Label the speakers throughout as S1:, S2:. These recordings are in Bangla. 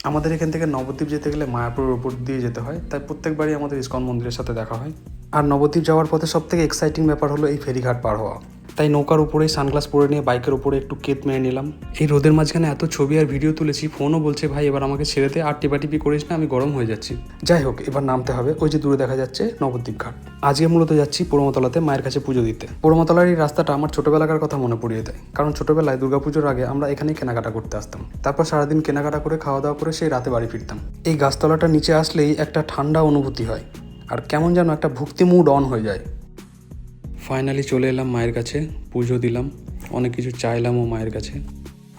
S1: আমাদের এখান থেকে নবদ্বীপ যেতে গেলে মায়াপুরের উপর দিয়ে যেতে হয়, তাই প্রত্যেকবারই আমাদের ইসকন মন্দিরের সাথে দেখা হয়। আর নবদ্বীপ যাওয়ার পথে সবথেকে এক্সাইটিং ব্যাপার হলো এই ফেরিঘাট পার হওয়া। তাই নৌকার উপরেই সানগ্লাস পরে নিয়ে বাইকের উপরে একটু কেত মেরে নিলাম। এই রোদের মাঝখানে এত ছবি আর ভিডিও তুলেছি, ফোনও বলছে ভাই এবার আমাকে ছেড়ে দে, আর টিপাটিপি করিস না, আমি গরম হয়ে যাচ্ছি। যাই হোক, এবার নামতে হবে। ওই যে দূরে দেখা যাচ্ছে নবদ্বীপ ঘাট। আজকে মূলত যাচ্ছি পোড়োমাতলাতে মায়ের কাছে পুজো দিতে। পোড়োমাতলার এই রাস্তাটা আমার ছোটবেলাকার কথা মনে পড়িয়ে দেয়, কারণ ছোটবেলায় দুর্গাপুজোর আগে আমরা এখানেই কেনাকাটা করতে আসতাম। তারপর সারাদিন কেনাকাটা করে খাওয়া দাওয়া করে সেই রাতে বাড়ি ফিরতাম। এই গাছতলাটার নিচে আসলেই একটা ঠান্ডা অনুভূতি হয়, আর কেমন যেন একটা ভক্তি মুড অন হয়ে যায়। ফাইনালি চলে এলাম মায়ের কাছে, পুজো দিলাম, অনেক কিছু চাইলামও মায়ের কাছে।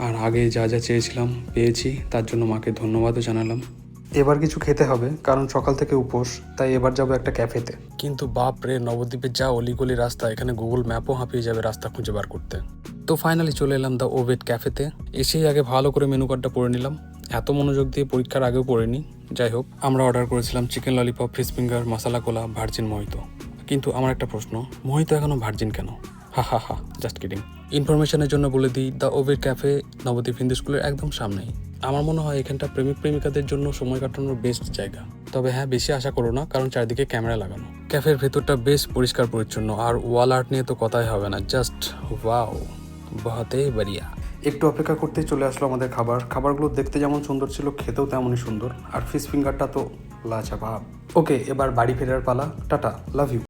S1: আর আগে যা যা চেয়েছিলাম পেয়েছি, তার জন্য মাকে ধন্যবাদও জানালাম। এবার কিছু খেতে হবে, কারণ সকাল থেকে উপোস, তাই এবার যাবো একটা ক্যাফেতে। কিন্তু বাপ রে, নবদ্বীপের যা অলিগলি রাস্তা, এখানে গুগল ম্যাপও হাঁপিয়ে যাবে রাস্তা খুঁজে বার করতে। তো ফাইনালি চলে এলাম দ্য ওভেট ক্যাফেতে। এসেই আগে ভালো করে মেনু কার্ডটা পড়ে নিলাম, এত মনোযোগ দিয়ে পরীক্ষার আগেও পড়িনি। যাই হোক, আমরা অর্ডার করেছিলাম চিকেন ললিপপ, ফিশ ফিঙ্গার, মশলা কোলা, ভার্জিন মোহিতো। কিন্তু আমার একটা প্রশ্ন, মোহিতো এখনও ভার্জিন কেন? হা, জাস্ট কিডিং। ইনফরমেশনের জন্য বলে দিই, দ্য ওভেট ক্যাফে নবদ্বীপ হিন্দু স্কুলের একদম সামনেই। আমার মনে হয় এখানটা প্রেমিক প্রেমিকাদের জন্য সময় কাটানোর বেস্ট জায়গা। তবে হ্যাঁ, বেশি আশা করো না, কারণ চারিদিকে ক্যামেরা লাগানো। ক্যাফের ভেতরটা বেশ পরিষ্কার পরিচ্ছন্ন, আর ওয়াল আর্ট নিয়ে তো কথাই হবে না। জাস্ট ওয়াও, বহুতে বাড়িয়া। একটু অপেক্ষা করতেই চলে আসলো আমাদের খাবার। খাবারগুলো দেখতে যেমন সুন্দর ছিল, খেতেও তেমনই সুন্দর। আর ফিশ ফিঙ্গারটা তো লাজবাব। ওকে, এবার বাড়ি ফেরার পালা। Tata, love you.